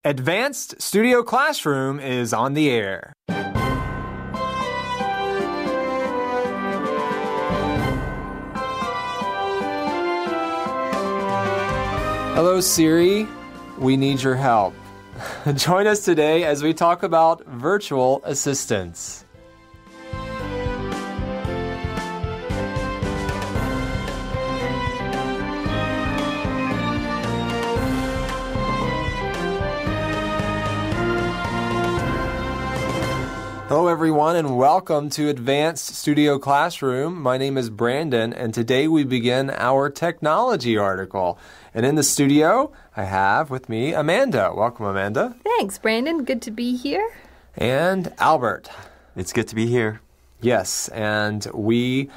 Advanced Studio Classroom is on the air. Hello, Siri. We need your help. Join us today as we talk about virtual assistants. Hello, everyone, and welcome to Advanced Studio Classroom. My name is Brandon, and today we begin our technology article. And in the studio, I have with me Amanda. Welcome, Amanda. Thanks, Brandon. Good to be here. And Albert. It's good to be here. Yes, and we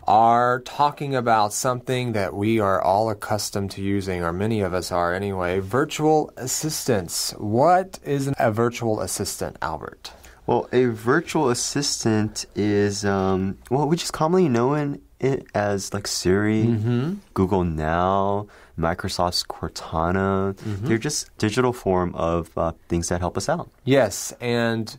are talking about something that we are all accustomed to using, or many of us are anyway, virtual assistants. What is a virtual assistant, Albert? Well, a virtual assistant is, we just commonly know it as like Siri, Google Now, Microsoft's Cortana. They're just digital form of things that help us out. Yes, and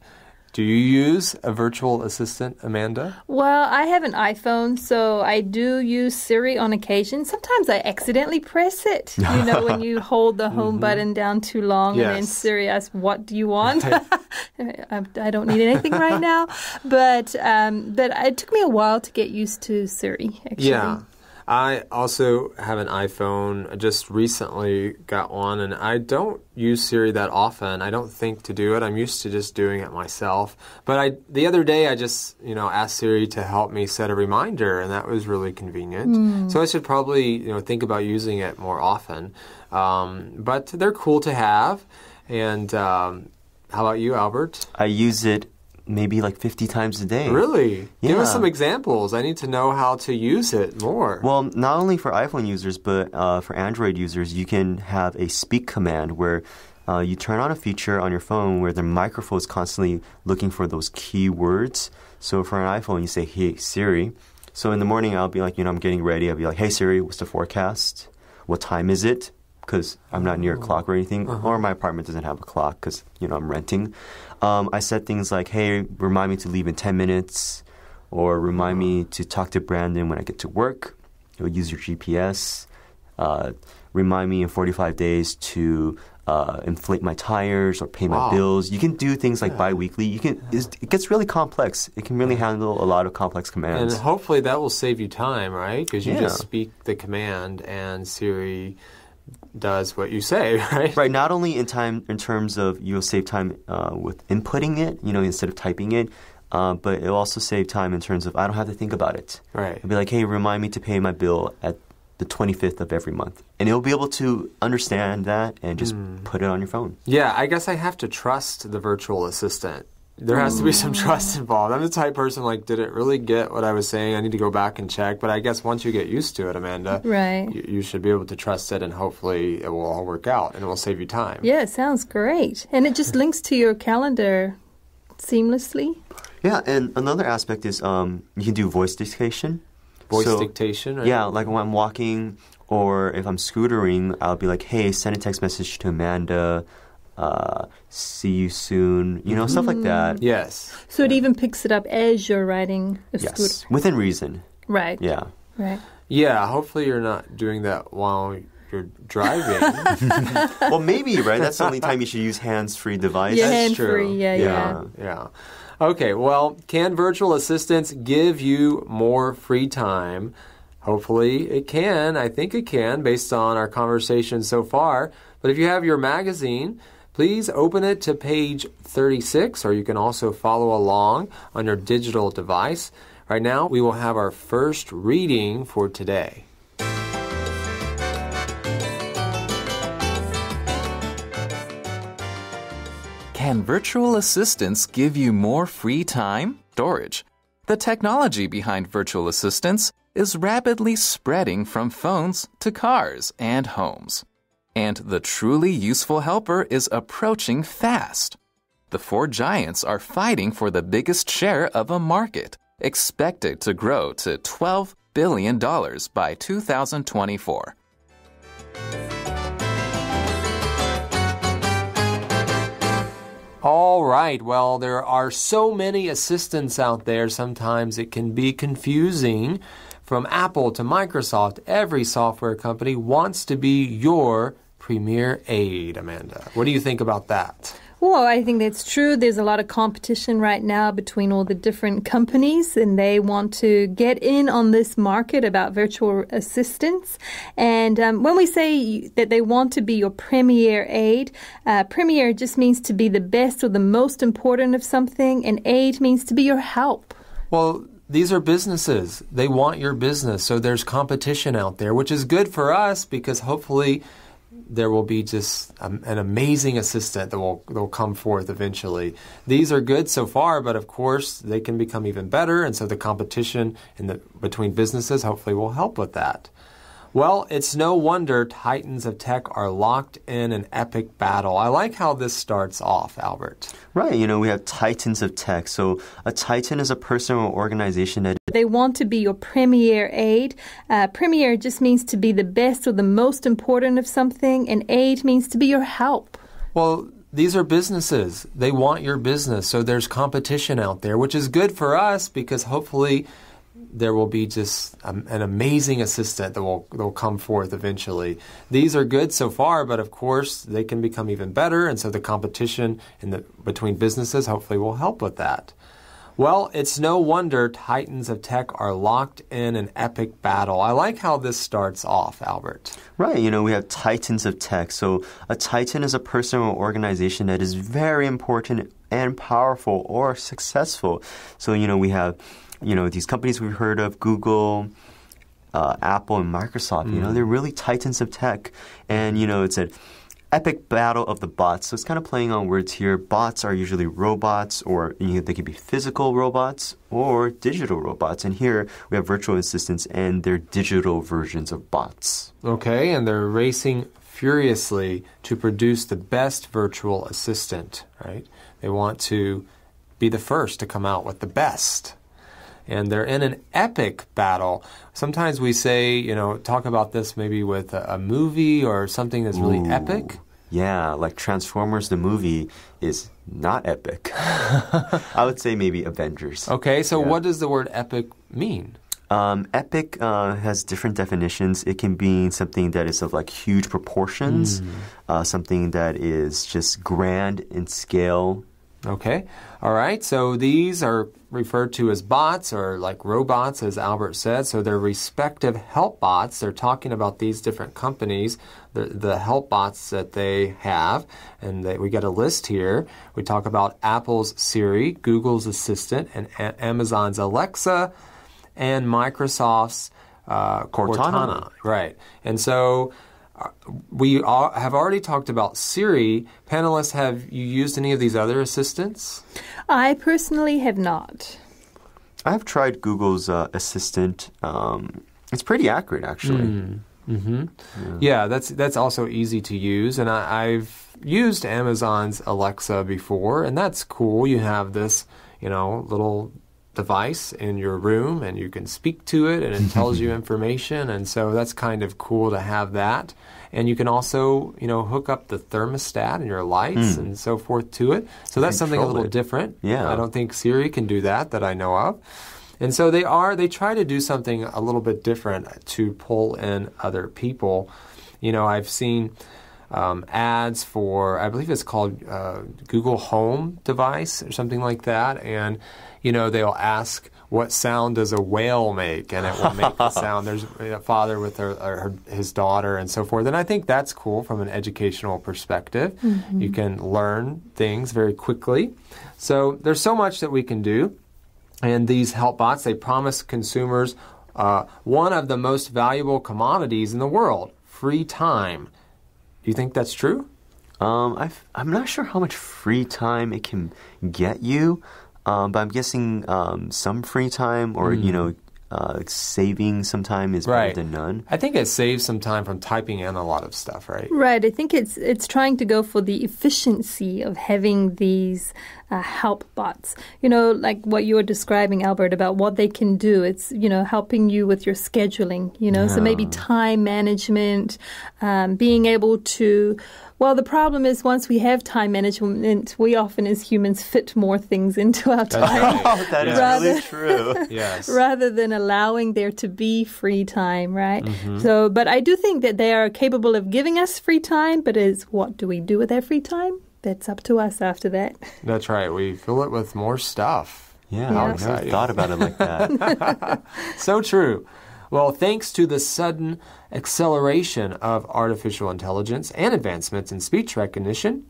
do you use a virtual assistant, Amanda? Well, I have an iPhone, so I do use Siri on occasion. Sometimes I accidentally press it. You know, when you hold the home button down too long and then Siri asks, "What do you want?" I don't need anything right now. But it took me a while to get used to Siri, actually. Yeah. I also have an iPhone. I just recently got one, and I don't use Siri that often. I don't think to do it. I'm used to just doing it myself. But the other day, I just, asked Siri to help me set a reminder, and that was really convenient. So I should probably, think about using it more often. But they're cool to have. And how about you, Albert? I use it maybe like 50 times a day. Really? Yeah. Give us some examples. I need to know how to use it more. Well, not only for iPhone users, but for Android users, you can have a speak command where you turn on a feature on your phone where the microphone is constantly looking for those keywords. So for an iPhone, you say, "Hey, Siri." So in the morning, I'll be like, I'm getting ready. I'll be like, "Hey, Siri, what's the forecast? What time is it?" Because I'm not near a clock or anything, or my apartment doesn't have a clock because, I'm renting. I said things like, "Hey, remind me to leave in 10 minutes," or "Remind me to talk to Brandon when I get to work." You'll use your GPS. "Remind me in 45 days to inflate my tires or pay my bills." You can do things like bi-weekly. It gets really complex. It can really handle a lot of complex commands. And hopefully that will save you time, right? Because you just speak the command and Siri does what you say, right? Right. Not only in terms of you'll save time with inputting it, instead of typing it, but it'll also save time in terms of I don't have to think about it. Right. It'll be like, "Hey, remind me to pay my bill at the 25th of every month." And it'll be able to understand that and just put it on your phone. Yeah, I guess I have to trust the virtual assistant. There has to be some trust involved. I'm the type of person did it really get what I was saying? I need to go back and check. But I guess once you get used to it, Amanda, right. you should be able to trust it, and hopefully it will all work out and it will save you time. Yeah, it sounds great. And it just links to your calendar seamlessly. Yeah, and another aspect is you can do voice dictation. Voice dictation, right? Yeah, like when I'm walking or if I'm scootering, I'll be like, "Hey, send a text message to Amanda. See you soon," stuff like that. Yes. So it even picks it up as you're riding a scooter. Yes, within reason. Right. Yeah. Right. Yeah, hopefully you're not doing that while you're driving. Well, maybe, right? That's the only time you should use hands-free device. Yeah, That's hands-free. true. Yeah. Okay, well, can virtual assistants give you more free time? Hopefully it can. I think it can based on our conversation so far. But if you have your magazine, please open it to page 36, or you can also follow along on your digital device. Right now, we will have our first reading for today. Can virtual assistants give you more free time? Storage. The technology behind virtual assistants is rapidly spreading from phones to cars and homes. And the truly useful helper is approaching fast. The four giants are fighting for the biggest share of a market, expected to grow to $12 billion by 2024. right. Well, there are so many assistants out there, sometimes it can be confusing. From Apple to Microsoft, every software company wants to be your premier aide, Amanda. What do you think about that? Well, I think that's true. There's a lot of competition right now between all the different companies, and they want to get in on this market about virtual assistants. And when we say that they want to be your premier aide, premier just means to be the best or the most important of something, and aide means to be your help. Well, these are businesses. They want your business, so there's competition out there, which is good for us because hopefully there will be just an amazing assistant that will come forth eventually. These are good so far, but of course they can become even better, and so the competition between businesses hopefully will help with that. Well, it's no wonder titans of tech are locked in an epic battle. I like how this starts off, Albert. Right, we have titans of tech. So a titan is a person or organization that they want to be your premier aide. Premier just means to be the best or the most important of something, and aide means to be your help. Well, these are businesses. They want your business, so there's competition out there, which is good for us because hopefully there will be just an amazing assistant that will come forth eventually. These are good so far, but of course they can become even better, and so the competition between businesses hopefully will help with that. Well, it's no wonder titans of tech are locked in an epic battle. I like how this starts off, Albert. Right, we have titans of tech. So a titan is a person or organization that is very important and powerful or successful. So, we have these companies we've heard of, Google, Apple, and Microsoft, they're really titans of tech. And, it's an epic battle of the bots. So it's kind of playing on words here. Bots are usually robots, or they could be physical robots or digital robots. And here we have virtual assistants, and they're digital versions of bots. Okay, and they're racing furiously to produce the best virtual assistant, right? They want to be the first to come out with the best. And they're in an epic battle. Sometimes we say, talk about this maybe with a movie or something that's really epic. Yeah, like Transformers the movie is not epic. I would say maybe Avengers. Okay, so what does the word epic mean? Epic has different definitions. It can be something that is of like huge proportions, something that is just grand in scale. Okay. All right. So these are referred to as bots or like robots, as Albert said. So they're respective help bots. They're talking about these different companies, the help bots that they have. And we get a list here. We talk about Apple's Siri, Google's Assistant, and Amazon's Alexa, and Microsoft's Cortana. Right. And so we have already talked about Siri. Panelists, have you used any of these other assistants? I personally have not. I've tried Google's Assistant. It's pretty accurate, actually. Yeah, that's also easy to use. And I've used Amazon's Alexa before, and that's cool. You have this, little device in your room, and you can speak to it, and it tells you information, and so that's kind of cool to have that. And you can also, hook up the thermostat and your lights and so forth to it. So that's something a little different. Yeah. I don't think Siri can do that I know of. And so they try to do something a little bit different to pull in other people. I've seen ads for, I believe it's called Google Home device or something like that. And, they'll ask, what sound does a whale make? And it will make the sound. There's a father with his daughter and so forth. And I think that's cool from an educational perspective. You can learn things very quickly. So there's so much that we can do. And these help bots, they promise consumers one of the most valuable commodities in the world, free time. Do you think that's true? I'm not sure how much free time it can get you. But I'm guessing some free time or, saving some time is better than none. I think it saves some time from typing in a lot of stuff, right? Right. I think it's trying to go for the efficiency of having these help bots. Like what you were describing, Albert, about what they can do. It's, helping you with your scheduling, so maybe time management, being able to Well, the problem is once we have time management, we often as humans fit more things into our time. Oh, that is really true. Yes. Rather than allowing there to be free time, right? So, but I do think that they are capable of giving us free time, but what do we do with that free time? That's up to us after that. That's right. We fill it with more stuff. Yeah, I never thought about it like that. So true. Well, thanks to the sudden acceleration of artificial intelligence and advancements in speech recognition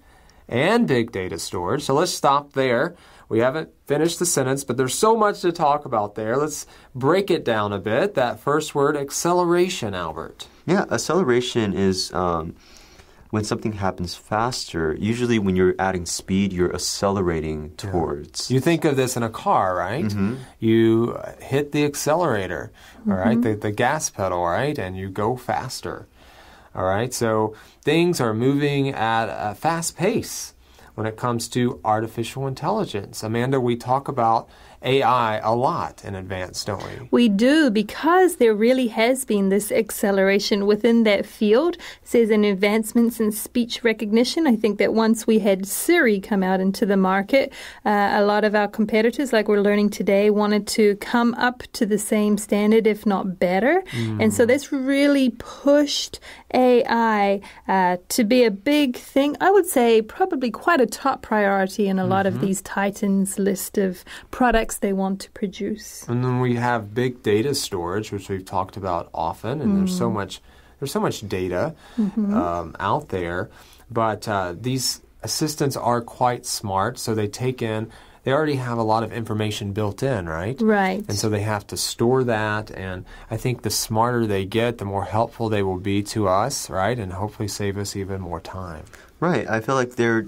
and big data storage. So let's stop there. We haven't finished the sentence, but there's so much to talk about there. Let's break it down a bit. That first word, acceleration, Albert. Yeah, acceleration is when something happens faster. Usually when you're adding speed, you're accelerating towards. You think of this in a car, right? You hit the accelerator, all right, the gas pedal, right, and you go faster. All right, so things are moving at a fast pace when it comes to artificial intelligence. Amanda, we talk about AI a lot in advance, don't we? We do, because there really has been this acceleration within that field. It says in advancements in speech recognition. I think that once we had Siri come out into the market, a lot of our competitors, like we're learning today, wanted to come up to the same standard, if not better. And so that's really pushed AI to be a big thing. I would say probably quite a top priority in a lot of these titans list of products they want to produce. And then we have big data storage, which we've talked about often, and there's so much data out there. But these assistants are quite smart, so they already have a lot of information built in, right? Right. And so they have to store that, and I think the smarter they get, the more helpful they will be to us, right? And hopefully save us even more time. Right. I feel like they're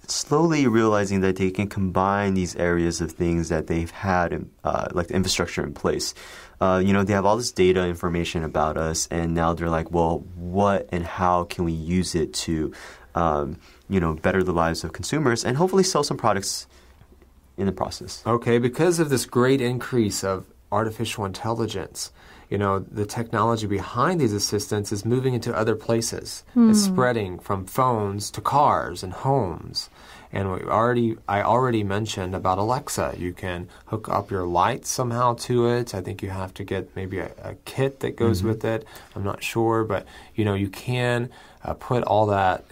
slowly realizing that they can combine these areas of things that they've had, like the infrastructure in place. They have all this data information about us, and now they're like, well, what and how can we use it to, better the lives of consumers and hopefully sell some products in the process. Okay, because of this great increase of artificial intelligence, the technology behind these assistants is moving into other places. It's spreading from phones to cars and homes. And I already mentioned about Alexa. You can hook up your lights somehow to it. I think you have to get maybe a kit that goes with it. I'm not sure, but you can put all that.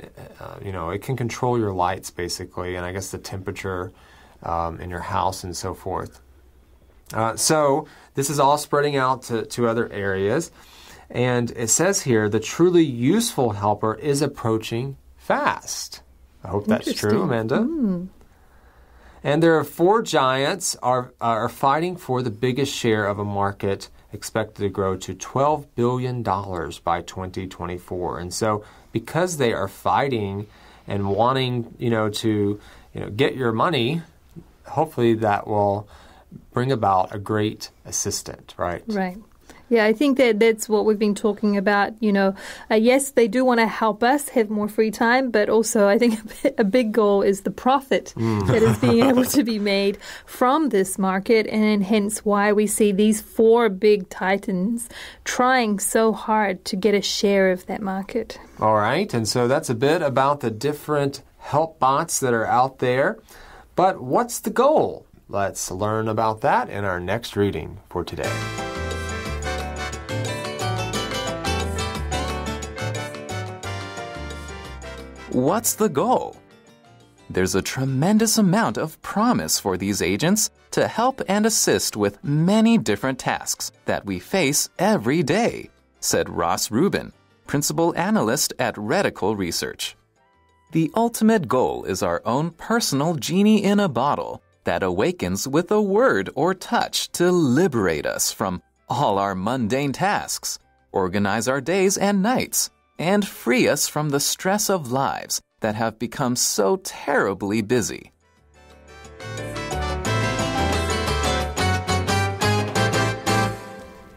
It can control your lights basically, and I guess the temperature in your house and so forth. So this is all spreading out to other areas. And it says here, the truly useful helper is approaching fast. I hope that's true, Amanda. And there are 4 giants are fighting for the biggest share of a market expected to grow to $12 billion by 2024. And so because they are fighting and wanting, to get your money, hopefully that will bring about a great assistant, right? Right. Yeah, I think that's what we've been talking about. Yes, they do want to help us have more free time, but also I think a big goal is the profit that is being able to be made from this market, and hence why we see these 4 big titans trying so hard to get a share of that market. All right, and so that's a bit about the different help bots that are out there. But what's the goal? Let's learn about that in our next reading for today. What's the goal? There's a tremendous amount of promise for these agents to help and assist with many different tasks that we face every day, said Ross Rubin, principal analyst at Reticle Research. The ultimate goal is our own personal genie in a bottle that awakens with a word or touch to liberate us from all our mundane tasks, organize our days and nights, and free us from the stress of lives that have become so terribly busy.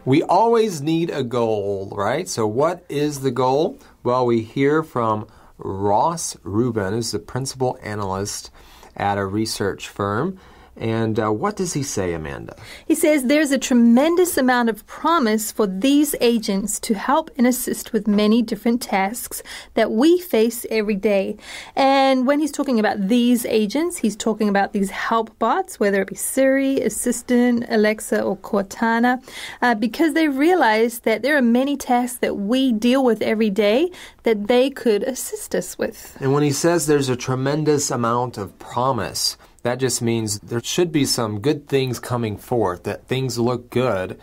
We always need a goal, right? So what is the goal? Well, we hear from Ross Rubin, who's the principal analyst at a research firm. And what does he say, Amanda? He says there's a tremendous amount of promise for these agents to help and assist with many different tasks that we face every day. And when he's talking about these agents, he's talking about these help bots, whether it be Siri, Assistant, Alexa, or Cortana, because they realize that there are many tasks that we deal with every day that they could assist us with. And when he says there's a tremendous amount of promise, that just means there should be some good things coming forth, that things look good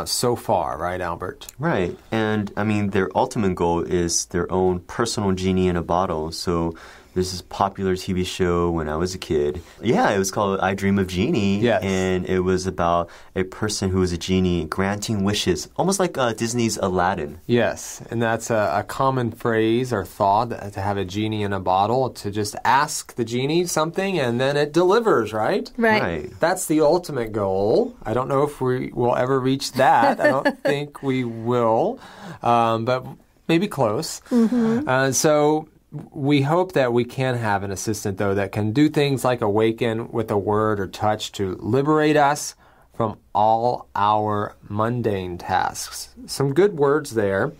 so far, right, Albert? Right. And, I mean, their ultimate goal is their own personal genie in a bottle. So there's this popular TV show when I was a kid. Yeah, it was called I Dream of Genie. Yes. And it was about a person who was a genie granting wishes, almost like Disney's Aladdin. Yes, and that's a common phrase or thought, to have a genie in a bottle, to just ask the genie something and then it delivers, right? Right. That's the ultimate goal. I don't know if we will ever reach that. I don't think we will, but maybe close. So we hope that we can have an assistant, though, that can do things like awaken with a word or touch to liberate us from all our mundane tasks. Some good words there.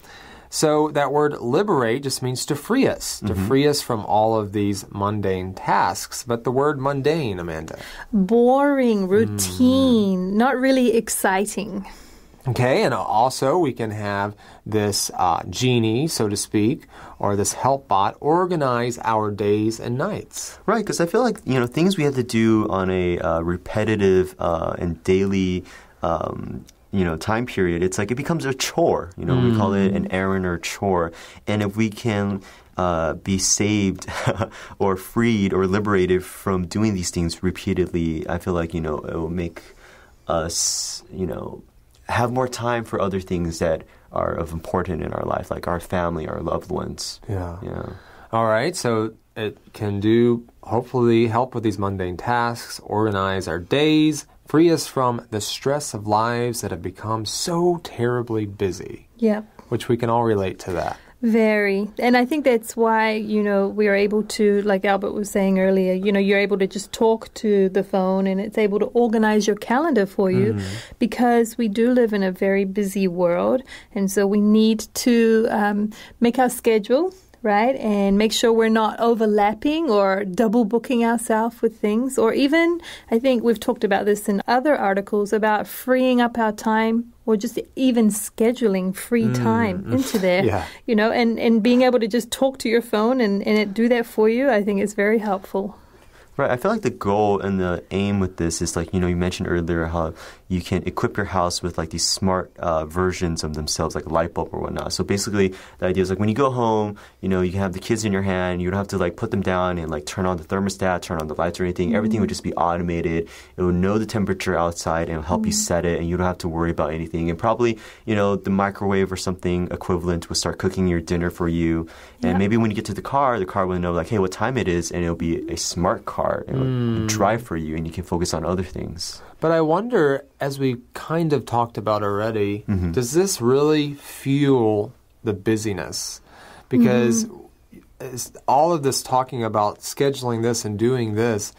So that word liberate just means to free us, to free us from all of these mundane tasks. But the word mundane, Amanda? Boring, routine, not really exciting. Okay, and also we can have this genie, so to speak, or this help bot organize our days and nights. Right, because I feel like, things we have to do on a repetitive and daily time period, it's like it becomes a chore. We call it an errand or chore. And if we can be saved or freed or liberated from doing these things repeatedly, I feel like, it will make us, have more time for other things that are of importance in our life, like our family, our loved ones. Yeah. All right, so it can hopefully help with these mundane tasks, organize our days, free us from the stress of lives that have become so terribly busy. Yep. Which we can all relate to that. Very. And I think that's why, we are able to, like Albert was saying earlier, you're able to just talk to the phone and it's able to organize your calendar for you because we do live in a very busy world. And so we need to make our schedule, right? And make sure we're not overlapping or double booking ourselves with things. Or even, I think we've talked about this in other articles about freeing up our time or just even scheduling free time into there, and being able to just talk to your phone and it do that for you, I think is very helpful. Right. I feel like the goal and the aim with this is like, you mentioned earlier how you can equip your house with like these smart versions of themselves, like a light bulb or whatnot. So basically the idea is like when you go home, you can have the kids in your hand. You don't have to like put them down and like turn on the thermostat, turn on the lights or anything. Everything would just be automated. It would know the temperature outside and it'll help you set it and you don't have to worry about anything. And probably, the microwave or something equivalent will start cooking your dinner for you. And maybe when you get to the car will know like, hey, what time it is, and it'll be a smart car. It'll drive for you and you can focus on other things. But I wonder, as we kind of talked about already, does this really fuel the busyness? Because all of this talking about scheduling this and doing this,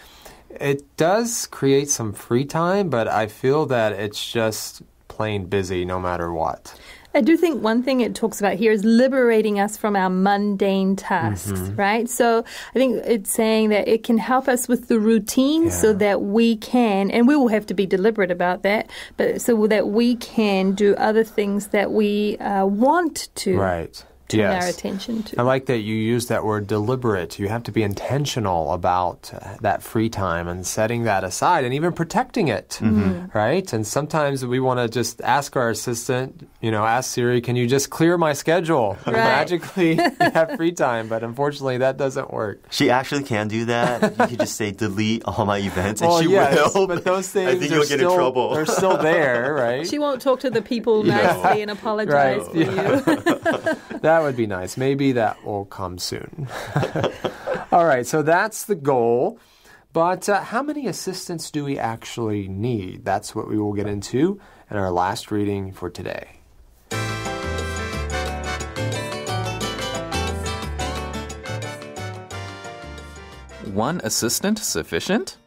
it does create some free time, but I feel that it's just plain busy no matter what. I do think one thing it talks about here is liberating us from our mundane tasks, right? So I think it's saying that it can help us with the routine so that we can, and we will have to be deliberate about that, but so that we can do other things that we want to. Right. Turn our attention to. I like that you use that word deliberate. You have to be intentional about that free time and setting that aside and even protecting it, right? And sometimes we want to just ask our assistant, ask Siri, can you just clear my schedule? Right. Magically have free time, but unfortunately that doesn't work. She actually can do that. You can just say delete all my events and she yes, will. But those things I think you'll get in trouble. They're still there, right? She won't talk to the people nicely and apologize for you. That would be nice. Maybe that will come soon. All right, so that's the goal. But how many assistants do we actually need? That's what we will get into in our last reading for today. One assistant sufficient?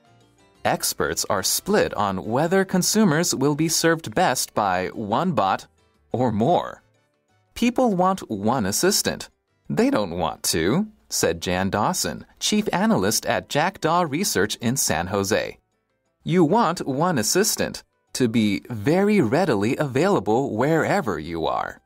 experts are split on whether consumers will be served best by one bot or more. People want one assistant. They don't want two, said Jan Dawson, chief analyst at Jackdaw Research in San Jose. You want one assistant to be very readily available wherever you are.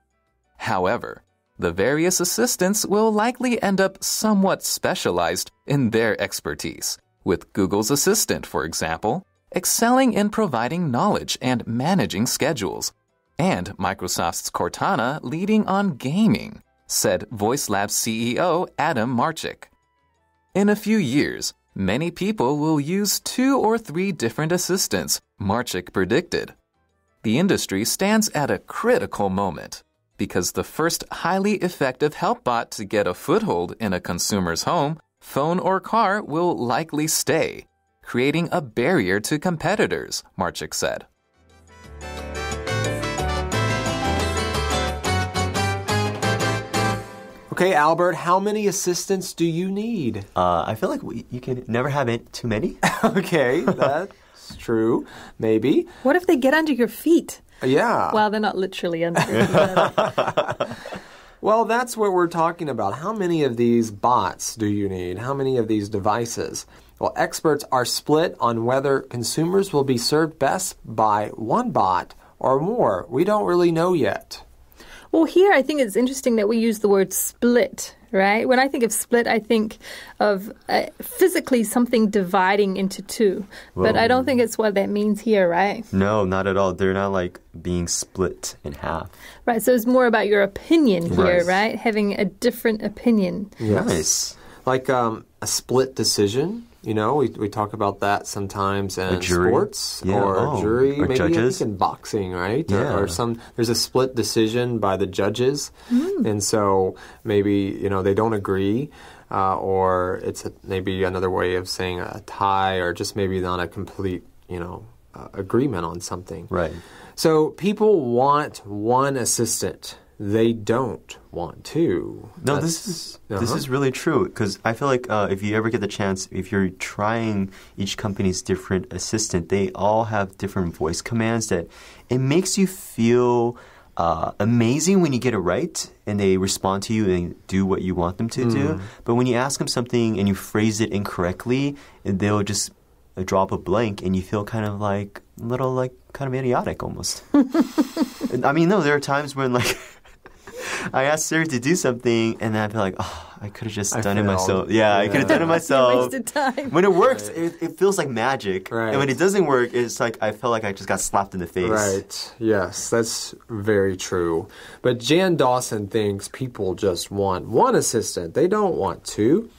However, the various assistants will likely end up somewhat specialized in their expertise, with Google's Assistant, for example, excelling in providing knowledge and managing schedules, and Microsoft's Cortana leading on gaming, said VoiceLab's CEO Adam Marchik. In a few years, many people will use 2 or 3 different assistants, Marchik predicted. The industry stands at a critical moment because the first highly effective help bot to get a foothold in a consumer's home, phone, or car will likely stay, creating a barrier to competitors, Marchik said. Okay, Albert, how many assistants do you need? I feel like you can never have too many. Okay, that's true. Maybe. What if they get under your feet? Yeah. Well, they're not literally under your feet. Well, that's what we're talking about. How many of these bots do you need? How many of these devices? Well, experts are split on whether consumers will be served best by one bot or more. We don't really know yet. Well, here I think it's interesting that we use the word split, right? When I think of split, I think of physically something dividing into two. But I don't think it's what that means here, right? No, not at all. They're not like being split in half. Right, so it's more about your opinion here, Right. right? Having a different opinion. Yes. Nice. Like a split decision. You know, we talk about that sometimes in jury. sports Yeah. or jury, Or maybe judges. I think in boxing, right? Yeah. Or there's a split decision by the judges, and so maybe they don't agree, or it's maybe another way of saying a tie, or just maybe not a complete agreement on something. Right. So people want one assistant. They don't want two. No, this is really true because I feel like if you ever get the chance, if you're trying each company's different assistant, they all have different voice commands that it makes you feel amazing when you get it right and they respond to you and do what you want them to do. But when you ask them something and you phrase it incorrectly, they'll just drop a blank and you feel kind of like a little like kind of idiotic almost. I mean, no, there are times when like I asked Siri to do something, and then I feel like, oh, I could have just done it myself. Yeah, I could have done it myself. Wasted time. When it works, it feels like magic. Right. And when it doesn't work, it's like I feel like I just got slapped in the face. Right. Yes, that's very true. But Jan Dawson thinks people just want one assistant. They don't want two.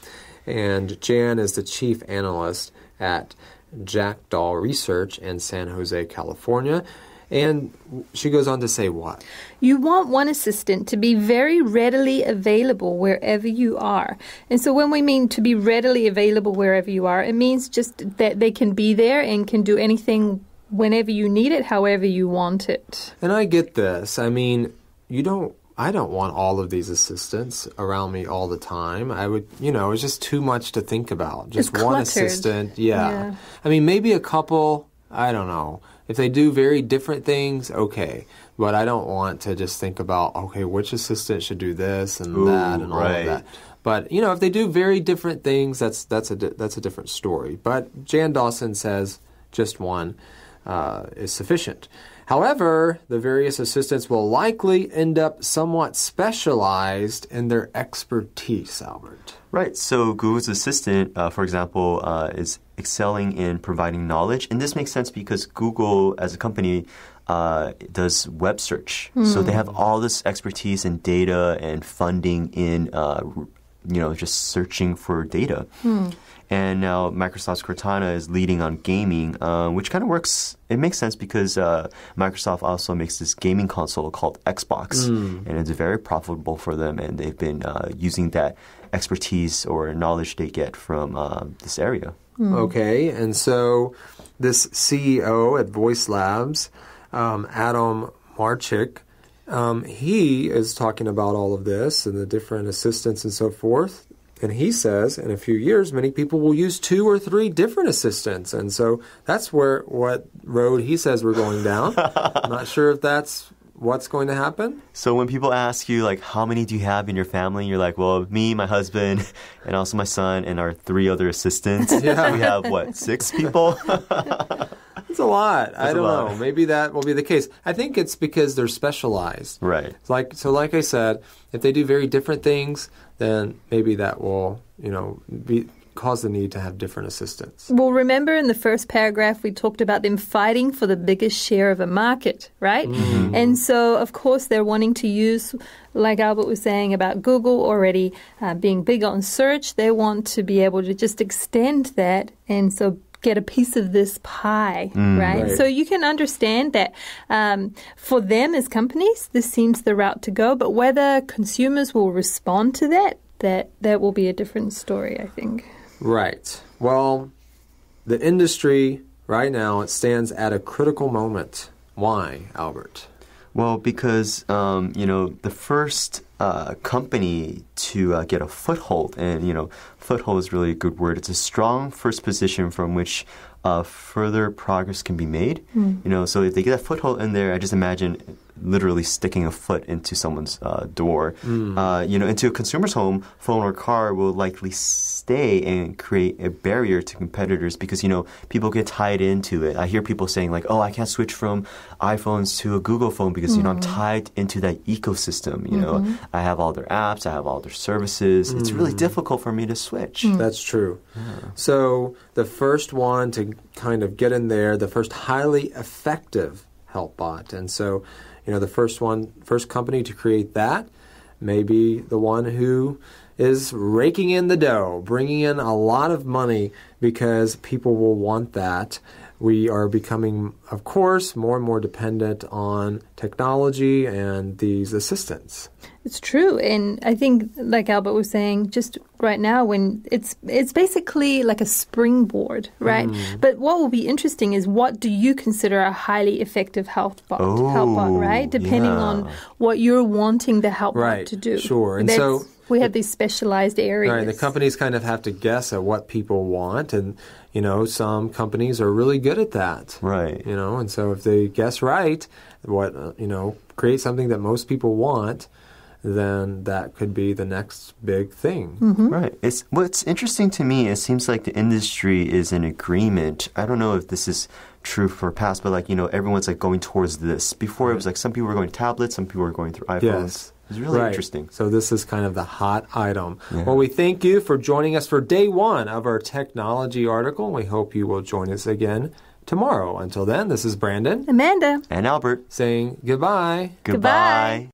And Jan is the chief analyst at Jackdaw Research in San Jose, California. And she goes on to say what? You want one assistant to be very readily available wherever you are. And so when we mean to be readily available wherever you are, it means just that they can be there and can do anything whenever you need it, however you want it. And I get this. I mean, I don't want all of these assistants around me all the time. I would, it's just too much to think about. Just It's one cluttered. assistant. Yeah. I mean, maybe a couple, I don't know. If they do very different things, okay. But I don't want to just think about, okay, which assistant should do this and that and all right. of that. But, if they do very different things, that's a different story. But Jan Dawson says just one is sufficient. However, the various assistants will likely end up somewhat specialized in their expertise, Albert. Right. So Google's Assistant, for example, is excelling in providing knowledge. And this makes sense because Google, as a company, does web search. So they have all this expertise and data and funding in, just searching for data. And now Microsoft's Cortana is leading on gaming, which kind of works. It makes sense because Microsoft also makes this gaming console called Xbox, and it's very profitable for them. And they've been using that expertise or knowledge they get from this area. Okay, and so this CEO at Voice Labs, Adam Marchik, he is talking about all of this and the different assistants and so forth. And he says in a few years, many people will use 2 or 3 different assistants. And so that's what road he says we're going down. I'm not sure if that's what's going to happen. So when people ask you, like, how many do you have in your family? You're like, well, me, my husband, and also my son, and our 3 other assistants. Yeah. We have, 6 people? It's a lot. That's I don't know. Maybe that will be the case. I think it's because they're specialized. Right. Like I said, if they do very different things, then maybe that will, cause the need to have different assistants. Well, remember in the first paragraph, we talked about them fighting for the biggest share of a market, right? Mm-hmm. And so, of course, they're wanting to use, like Albert was saying about Google already being big on search, they want to be able to just extend that and so get a piece of this pie, right? So you can understand that for them as companies, this seems the route to go, but whether consumers will respond to that will be a different story, I think. Right. Well, the industry right now, it stands at a critical moment. Why, Albert? Well, because, the first company to get a foothold, and, foothold is really a good word. It's a strong first position from which further progress can be made. So if they get a foothold in there, I just imagine literally sticking a foot into someone's door. Into a consumer's home, phone or car will likely stay and create a barrier to competitors because, people get tied into it. I hear people saying like, oh, I can't switch from iPhones to a Google phone because, I'm tied into that ecosystem. I have all their apps, I have all their services. It's really difficult for me to switch. That's true. So the first one to kind of get in there, the first highly effective help bot. And so, the first company to create that may be the one who is raking in the dough, bringing in a lot of money because people will want that. We are becoming, of course, more and more dependent on technology and these assistants. It's true. And I think, like Albert was saying, just right now, when it's basically like a springboard, right? But what will be interesting is what do you consider a highly effective help bot, right? Depending on what you're wanting the help bot to do. Sure. And so we have these specialized areas. Right. The companies kind of have to guess at what people want. And, some companies are really good at that. Right. And so if they guess right, create something that most people want, then that could be the next big thing. Right. What's interesting to me, it seems like the industry is in agreement. I don't know if this is true for past, but everyone's going towards this. Before it was some people were going tablets, some people were going through iPhones. Yes. It's really interesting. So this is kind of the hot item. Yeah. Well, we thank you for joining us for day 1 of our technology article. We hope you will join us again tomorrow. Until then, this is Brandon, Amanda, and Albert saying goodbye. Goodbye.